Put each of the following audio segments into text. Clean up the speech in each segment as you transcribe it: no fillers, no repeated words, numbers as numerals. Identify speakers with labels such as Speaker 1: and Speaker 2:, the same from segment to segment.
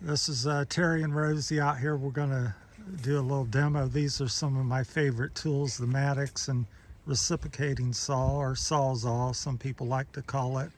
Speaker 1: This is Terry and Rosie out here. We're going to do a little demo. These are some of my favorite tools, the Maddox and reciprocating saw, or sawzall, some people like to call it.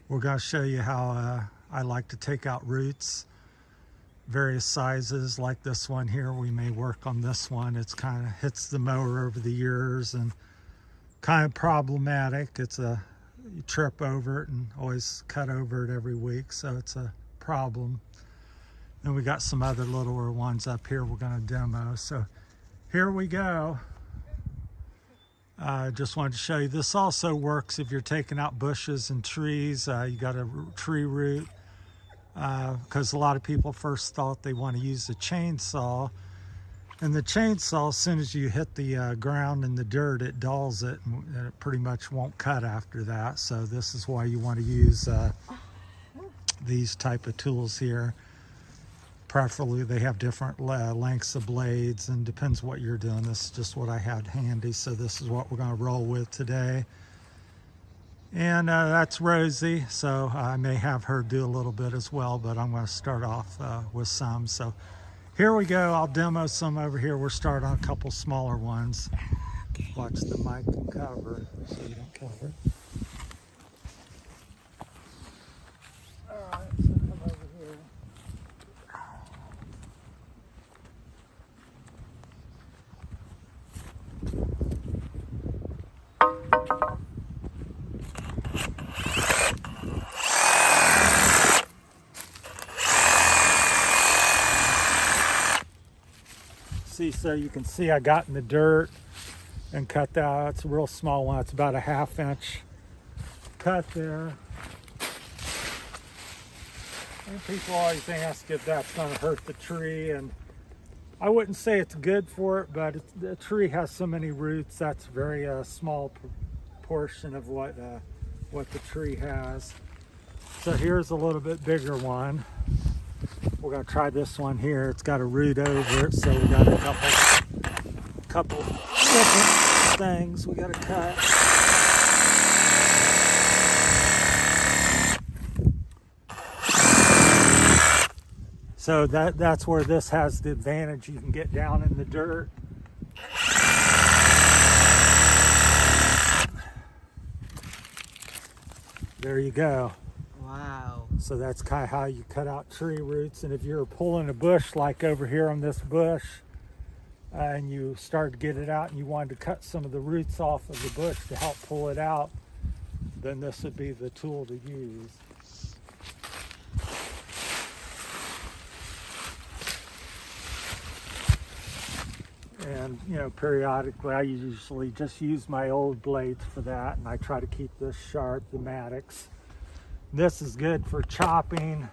Speaker 1: We're going to show you how I like to take out roots, various sizes like this one here. We may work on this one. It's kind of hits the mower over the years and kind of problematic. You trip over it and always cut over it every week, so it's a problem. And we got some other littler ones up here we're going to demo. So here we go. Just wanted to show you, this also works if you're taking out bushes and trees. You got a tree root, because a lot of people first thought they want to use a chainsaw. And the chainsaw, as soon as you hit the ground and the dirt, it dulls it, and it pretty much won't cut after that. So this is why you want to use these type of tools here. Preferably they have different lengths of blades, and depends what you're doing. This is just what I had handy, so this is what we're going to roll with today. And that's Rosie, so I may have her do a little bit as well, but I'm going to start off with some. So here we go. I'll demo some over here. We'll start on a couple smaller ones. Okay. Watch the mic and cover so you don't cover. All right, so come over here. See, so you can see I got in the dirt and cut that. It's a real small one. It's about a 1/2 inch cut there. And people always ask if that's going to hurt the tree, and I wouldn't say it's good for it, but the tree has so many roots. That's a very small portion of what the tree has. So here's a little bit bigger one. We're going to try this one here. It's got a root over it, so we got a couple different things we got to cut. So that's where this has the advantage. You can get down in the dirt. There you go.
Speaker 2: Wow.
Speaker 1: So that's kind of how you cut out tree roots. And if you're pulling a bush like over here on this bush, and you start to get it out and you wanted to cut some of the roots off of the bush to help pull it out, then this would be the tool to use. And you know, periodically I usually just use my old blades for that, and I try to keep this sharp, the Maddox. This is good for chopping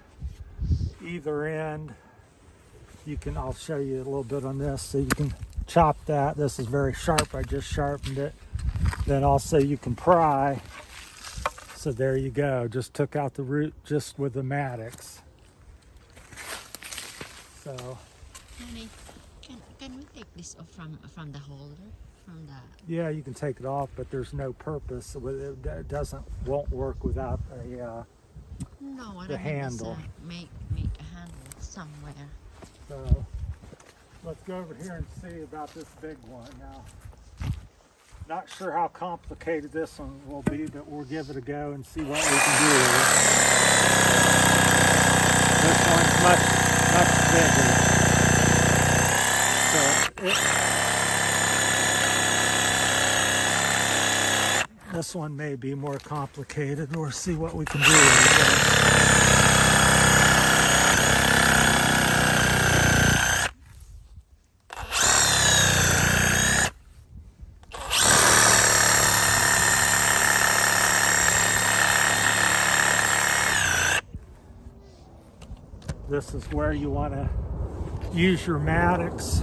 Speaker 1: either end. I'll show you a little bit on this, so you can chop that. This is very sharp, I just sharpened it. Then also you can pry. So there you go, just took out the root just with the Maddox. So.
Speaker 2: Honey, can we take this off from the holder?
Speaker 1: Yeah, you can take it off, but there's no purpose. It won't work without the handle.
Speaker 2: Make a handle somewhere.
Speaker 1: So let's go over here and see about this big one now. Not sure how complicated this one will be, but we'll give it a go and see what we can do with it. This one's much bigger. This one may be more complicated. We'll see what we can do with it. This is where you want to use your Maddox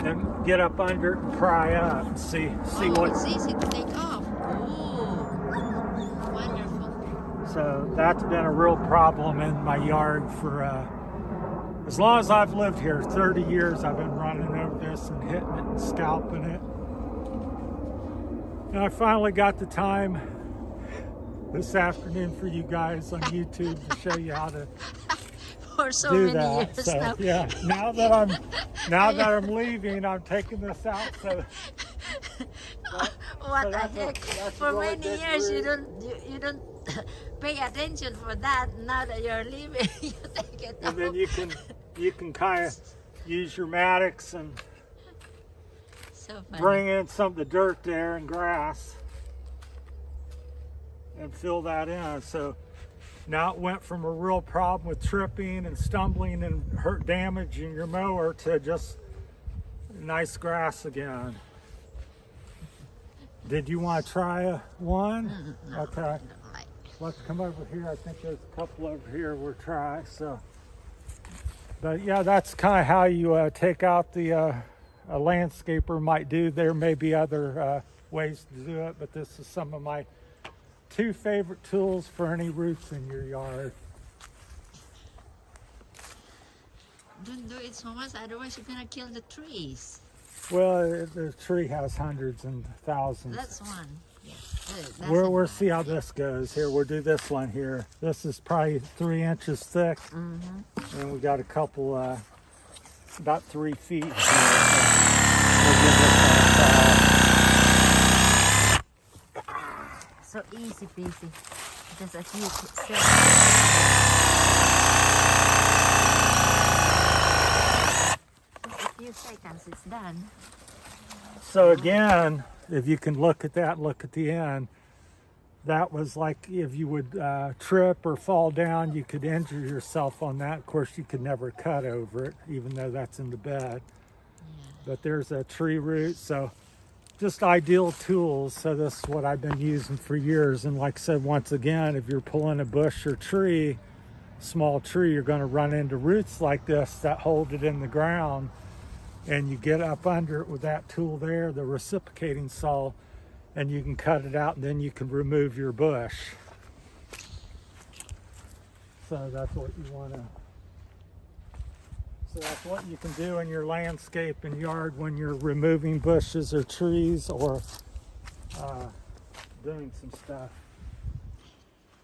Speaker 1: and get up under it and pry up and see what.
Speaker 2: It's easy to take off. Ooh, wonderful.
Speaker 1: So that's been a real problem in my yard for as long as I've lived here. 30 years I've been running over this and hitting it and scalping it. And I finally got the time this afternoon for you guys on YouTube to show you how to
Speaker 2: for so
Speaker 1: do
Speaker 2: many
Speaker 1: that.
Speaker 2: years
Speaker 1: So
Speaker 2: now.
Speaker 1: yeah, now that I'm leaving, I'm taking this out. So
Speaker 2: What the
Speaker 1: that's
Speaker 2: heck?
Speaker 1: that's
Speaker 2: For
Speaker 1: really
Speaker 2: many
Speaker 1: big
Speaker 2: years
Speaker 1: root.
Speaker 2: you don't pay attention for that. Now that you're leaving, you take it
Speaker 1: And then
Speaker 2: out.
Speaker 1: you can kind of use your mattocks and
Speaker 2: So funny.
Speaker 1: bring in some of the dirt there and grass and fill that in. So now it went from a real problem with tripping and stumbling and damaging your mower to just nice grass again. Did you want to try one?
Speaker 2: No,
Speaker 1: Okay.
Speaker 2: I don't like.
Speaker 1: Let's come over here. I think there's a couple over here we'll try. So, but yeah, that's kind of how you take out the a landscaper might do. There may be other ways to do it, but this is some of my 2 favorite tools for any roots in your yard.
Speaker 2: Don't do it so much, otherwise you're gonna kill the trees.
Speaker 1: Well, the tree has hundreds and thousands.
Speaker 2: That's one. Yes. That's
Speaker 1: We'll see how this goes. Here, we'll do this one here. This is probably 3 inches thick, and we got a couple, about 3 feet here. So we'll give this one a try.
Speaker 2: so easy peasy. Just a few seconds, it's done.
Speaker 1: So again, if you can look at that, look at the end. That was like if you would trip or fall down, you could injure yourself on that. Of course, you could never cut over it, even though that's in the bed.
Speaker 2: Yeah.
Speaker 1: But there's a tree root, so just ideal tools. So this is what I've been using for years. And like I said, once again, if you're pulling a bush or tree, small tree, you're going to run into roots like this that hold it in the ground. And you get up under it with that tool there, the reciprocating saw, and you can cut it out, and then you can remove your bush. So that's what you want to. So that's what you can do in your landscape and yard when you're removing bushes or trees or doing some stuff.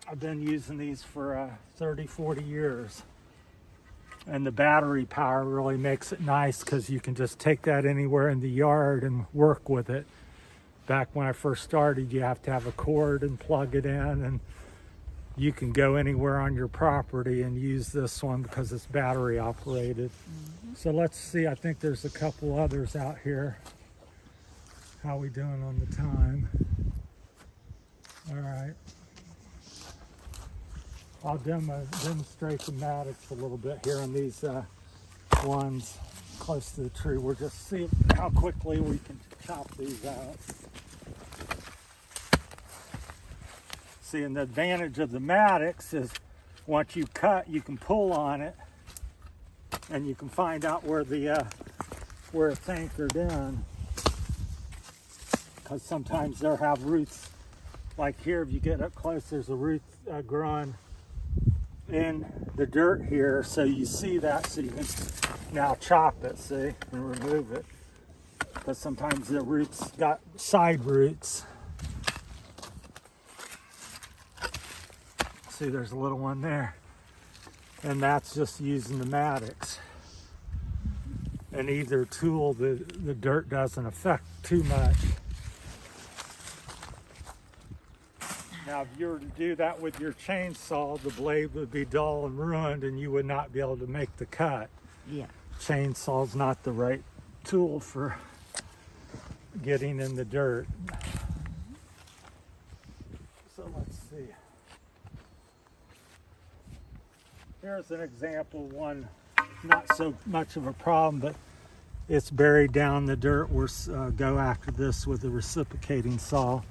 Speaker 1: I've been using these for 30, 40 years. And the battery power really makes it nice because you can just take that anywhere in the yard and work with it. Back when I first started, you have to have a cord and plug it in, and you can go anywhere on your property and use this one because it's battery operated. So let's see, I think there's a couple others out here. How we doing on the time? All right. I'll demonstrate the mattocks a little bit here on these ones close to the tree. We'll just see how quickly we can chop these out. See, and the advantage of the mattocks is once you cut, you can pull on it, and you can find out where it's anchored in. Because sometimes they'll have roots, like here. If you get up close, there's a root growing in the dirt here, so you see that, so you can now chop it, see, and remove it. Because sometimes the roots got side roots. See, there's a little one there, and that's just using the mattocks. And either tool, the dirt doesn't affect too much. Now, if you were to do that with your chainsaw, the blade would be dull and ruined, and you would not be able to make the cut.
Speaker 2: Yeah.
Speaker 1: Chainsaw's not the right tool for getting in the dirt. So let's see. Here's an example, one not so much of a problem, but it's buried down the dirt. We'll go after this with a reciprocating saw.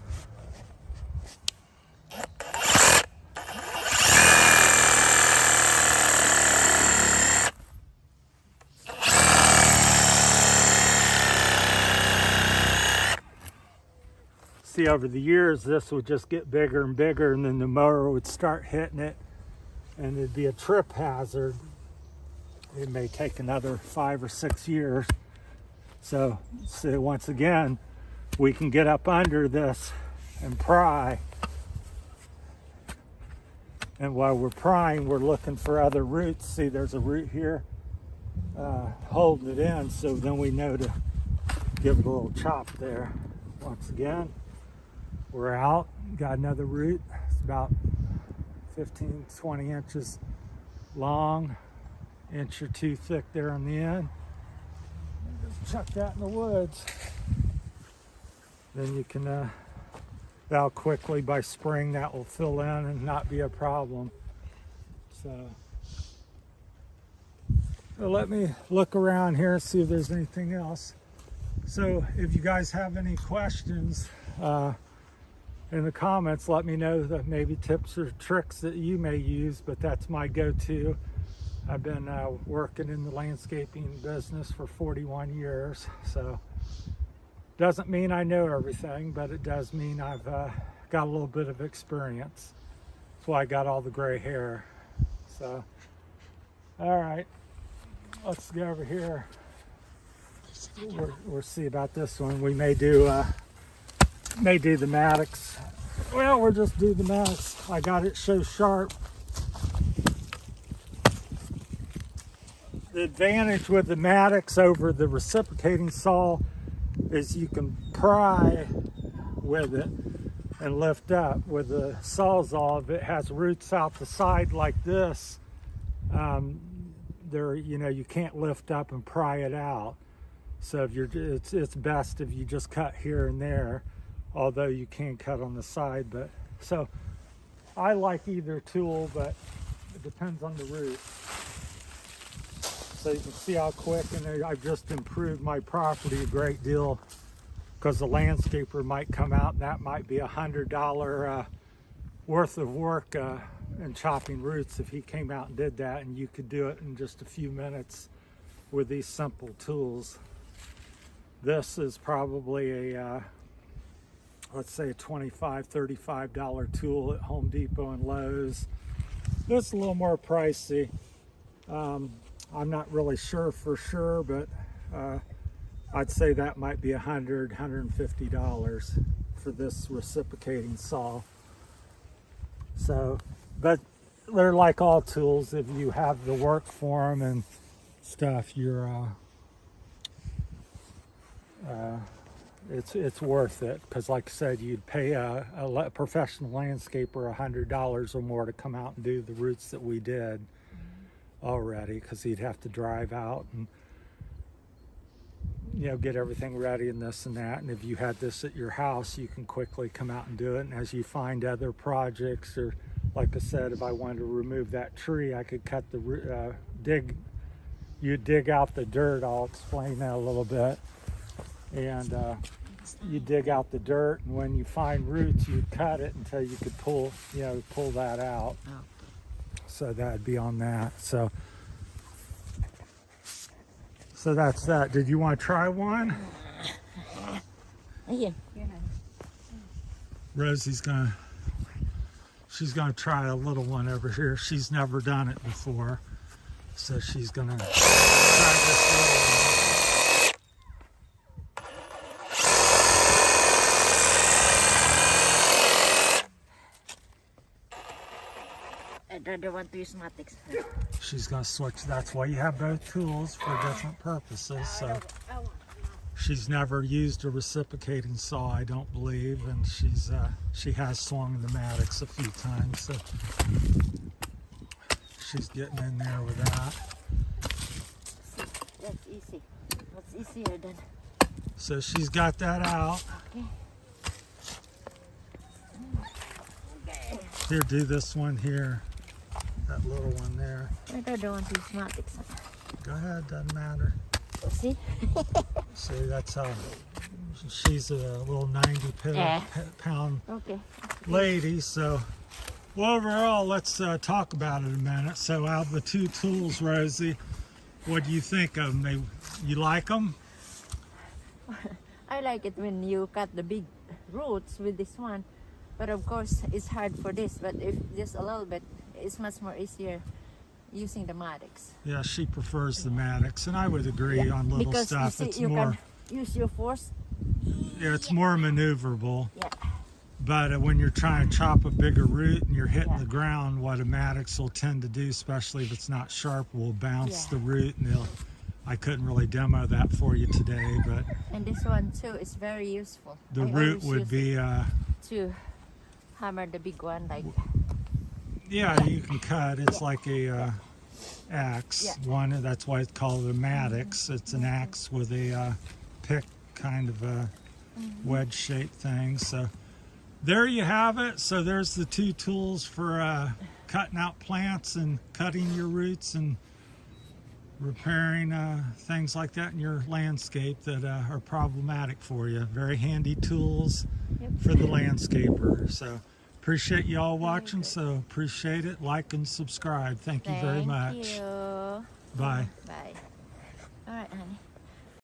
Speaker 1: See, over the years, this would just get bigger and bigger, and then the mower would start hitting it, and it'd be a trip hazard. It may take another 5 or 6 years. So once again, we can get up under this and pry. And while we're prying, we're looking for other roots. See, there's a root here holding it in, so then we know to give it a little chop there. Once again, we're out. Got another root. It's about 15, 20 inches long, inch or two thick there on the end. Just chuck that in the woods. Then you can, that'll quickly, by spring, that will fill in and not be a problem. So let me look around here and see if there's anything else. So if you guys have any questions in the comments, let me know that maybe tips or tricks that you may use, but that's my go-to. I've been working in the landscaping business for 41 years, so doesn't mean I know everything, but it does mean I've got a little bit of experience. That's why I got all the gray hair. So, all right, let's go over here. We'll see about this one. We may do the Maddox. Well, we'll just do the Maddox. I got it so sharp. The advantage with the Maddox over the reciprocating saw is you can pry with it and lift up. With the Sawzall, if it has roots out the side like this, you can't lift up and pry it out. So if it's best if you just cut here and there, although you can cut on the side. But so I like either tool, but it depends on the root. So you can see how quick, and I've just improved my property a great deal, because the landscaper might come out and that might be $100 worth of work in chopping roots if he came out and did that, and you could do it in just a few minutes with these simple tools. This is probably a let's say a $25, $35 tool at Home Depot and Lowe's. This is a little more pricey. I'm not really sure for sure, but I'd say that might be $100, $150 for this reciprocating saw. So, but they're like all tools. If you have the work for them and stuff, it's worth it, because like I said, you'd pay a professional landscaper $100 or more to come out and do the roots that we did already, because he'd have to drive out and get everything ready and this and that. And if you had this at your house, you can quickly come out and do it. And as you find other projects, or like I said, if I wanted to remove that tree, I could cut the you dig out the dirt. I'll explain that a little bit. And you dig out the dirt, and when you find roots, you cut it until you could pull that out.
Speaker 2: Oh.
Speaker 1: So that'd be on that. So that's that. Did you want to try one?
Speaker 2: Yeah.
Speaker 1: Rosie's she's gonna try a little one over here. She's never done it before, so she's gonna try this little one.
Speaker 2: I don't want to use Maddox.
Speaker 1: She's gonna switch. That's why you have both tools for different purposes. So she's never used a reciprocating saw, I don't believe, and she has swung the Maddox a few times. So she's getting in there with that.
Speaker 2: That's easy. What's easier than?
Speaker 1: So she's got that out.
Speaker 2: Okay.
Speaker 1: Here, do this one here. That little one there.
Speaker 2: I don't want to use Maddox.
Speaker 1: Go ahead, doesn't matter.
Speaker 2: See?
Speaker 1: See, that's how she's a little 90-pound lady. So, well, overall, let's talk about it a minute. So, out of the two tools, Rosie, what do you think of them? You like them?
Speaker 2: I like it when you cut the big roots with this one, but of course it's hard for this. But if just a little bit, it's much more easier using the Maddox.
Speaker 1: Yeah, she prefers the Maddox, and I would agree on little
Speaker 2: because
Speaker 1: stuff.
Speaker 2: You see,
Speaker 1: It's
Speaker 2: you
Speaker 1: more.
Speaker 2: can use your force.
Speaker 1: Yeah, it's more maneuverable.
Speaker 2: Yeah.
Speaker 1: But when you're trying to chop a bigger root and you're hitting
Speaker 2: Yeah.
Speaker 1: the ground, what automatics will tend to do, especially if it's not sharp, will bounce
Speaker 2: Yeah.
Speaker 1: the root, and I couldn't really demo that for you today, but
Speaker 2: And this one too is very useful.
Speaker 1: the
Speaker 2: I
Speaker 1: root
Speaker 2: always
Speaker 1: would
Speaker 2: use
Speaker 1: be,
Speaker 2: it to hammer the big one, like
Speaker 1: yeah, you can cut. It's like a axe.
Speaker 2: Yeah.
Speaker 1: One, that's why it's called a mattox. It's an axe with a pick, kind of a wedge-shaped thing. So there you have it. So there's the two tools for cutting out plants and cutting your roots and repairing things like that in your landscape that are problematic for you. Very handy tools
Speaker 2: Yep.
Speaker 1: for the landscaper. So appreciate you all watching.
Speaker 2: good.
Speaker 1: So appreciate it. Like and subscribe. Thank you very much.
Speaker 2: Thank you.
Speaker 1: Bye.
Speaker 2: Bye. All right, honey.